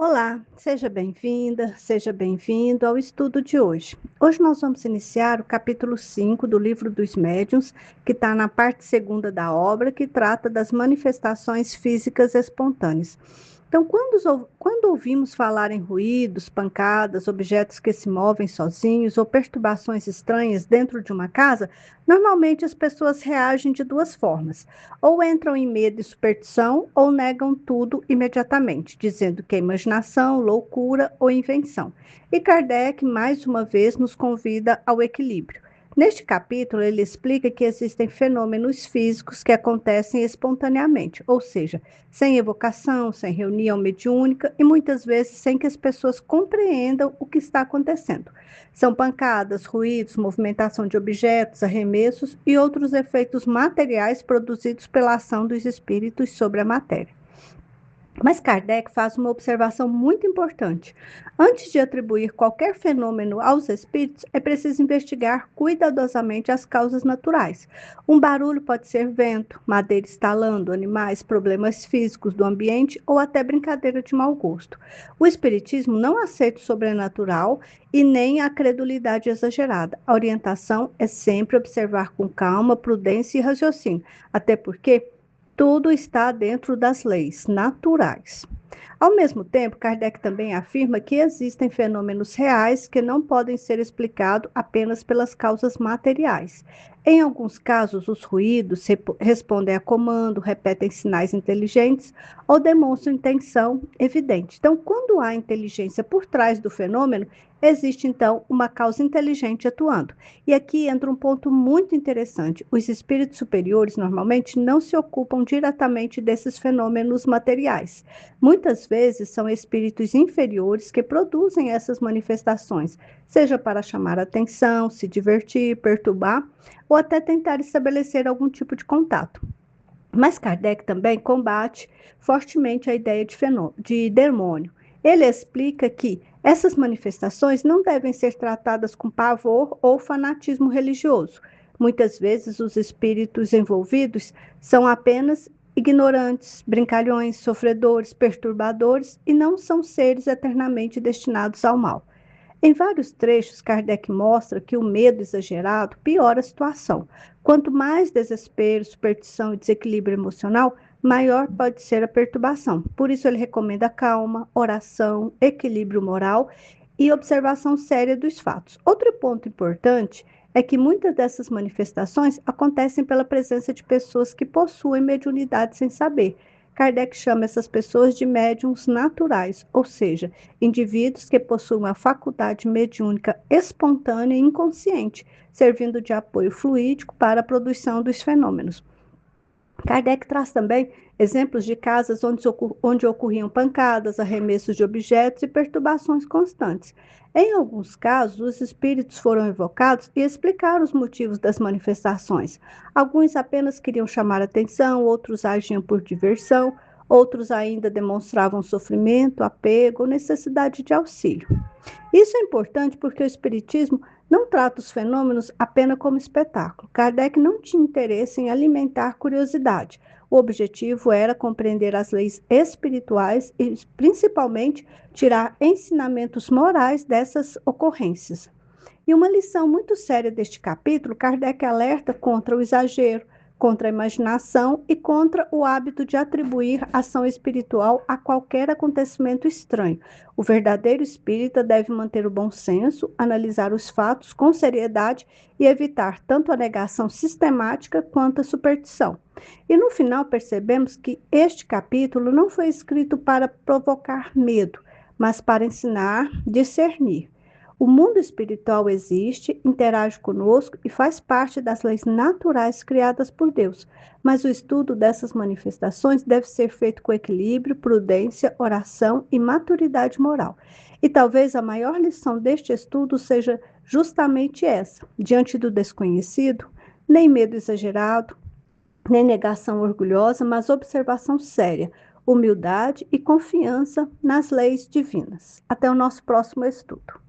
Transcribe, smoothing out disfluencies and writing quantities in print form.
Olá, seja bem-vinda, seja bem-vindo ao estudo de hoje. Hoje nós vamos iniciar o capítulo 5 do Livro dos Médiuns, que está na parte segunda da obra, que trata das manifestações físicas espontâneas. Então, quando ouvimos falar em ruídos, pancadas, objetos que se movem sozinhos ou perturbações estranhas dentro de uma casa, normalmente as pessoas reagem de duas formas: ou entram em medo e superstição, ou negam tudo imediatamente, dizendo que é imaginação, loucura ou invenção. E Kardec, mais uma vez, nos convida ao equilíbrio. Neste capítulo, ele explica que existem fenômenos físicos que acontecem espontaneamente, ou seja, sem evocação, sem reunião mediúnica e muitas vezes sem que as pessoas compreendam o que está acontecendo. São pancadas, ruídos, movimentação de objetos, arremessos e outros efeitos materiais produzidos pela ação dos espíritos sobre a matéria. Mas Kardec faz uma observação muito importante. Antes de atribuir qualquer fenômeno aos espíritos, é preciso investigar cuidadosamente as causas naturais. Um barulho pode ser vento, madeira estalando, animais, problemas físicos do ambiente ou até brincadeira de mau gosto. O espiritismo não aceita o sobrenatural e nem a credulidade exagerada. A orientação é sempre observar com calma, prudência e raciocínio, até porque tudo está dentro das leis naturais. Ao mesmo tempo, Kardec também afirma que existem fenômenos reais que não podem ser explicados apenas pelas causas materiais. Em alguns casos, os ruídos respondem a comando, repetem sinais inteligentes ou demonstram intenção evidente. Então, quando há inteligência por trás do fenômeno, existe então uma causa inteligente atuando. E aqui entra um ponto muito interessante. Os espíritos superiores normalmente não se ocupam diretamente desses fenômenos materiais. Muitas vezes são espíritos inferiores que produzem essas manifestações, seja para chamar atenção, se divertir, perturbar ou até tentar estabelecer algum tipo de contato. Mas Kardec também combate fortemente a ideia de demônio. Ele explica que essas manifestações não devem ser tratadas com pavor ou fanatismo religioso. Muitas vezes os espíritos envolvidos são apenas ignorantes, brincalhões, sofredores, perturbadores e não são seres eternamente destinados ao mal. Em vários trechos, Kardec mostra que o medo exagerado piora a situação. Quanto mais desespero, superstição e desequilíbrio emocional, maior pode ser a perturbação. Por isso, ele recomenda calma, oração, equilíbrio moral e observação séria dos fatos. Outro ponto importante é que muitas dessas manifestações acontecem pela presença de pessoas que possuem mediunidade sem saber. Kardec chama essas pessoas de médiums naturais, ou seja, indivíduos que possuem uma faculdade mediúnica espontânea e inconsciente, servindo de apoio fluídico para a produção dos fenômenos. Kardec traz também exemplos de casas onde ocorriam pancadas, arremessos de objetos e perturbações constantes. Em alguns casos, os espíritos foram evocados e explicaram os motivos das manifestações. Alguns apenas queriam chamar atenção, outros agiam por diversão, outros ainda demonstravam sofrimento, apego ou necessidade de auxílio. Isso é importante porque o Espiritismo não trata os fenômenos apenas como espetáculo. Kardec não tinha interesse em alimentar curiosidade. O objetivo era compreender as leis espirituais e, principalmente, tirar ensinamentos morais dessas ocorrências. E uma lição muito séria deste capítulo, Kardec alerta contra o exagero, contra a imaginação e contra o hábito de atribuir ação espiritual a qualquer acontecimento estranho. O verdadeiro espírita deve manter o bom senso, analisar os fatos com seriedade e evitar tanto a negação sistemática quanto a superstição. E no final percebemos que este capítulo não foi escrito para provocar medo, mas para ensinar, discernir. O mundo espiritual existe, interage conosco e faz parte das leis naturais criadas por Deus. Mas o estudo dessas manifestações deve ser feito com equilíbrio, prudência, oração e maturidade moral. E talvez a maior lição deste estudo seja justamente essa: diante do desconhecido, nem medo exagerado, nem negação orgulhosa, mas observação séria, humildade e confiança nas leis divinas. Até o nosso próximo estudo.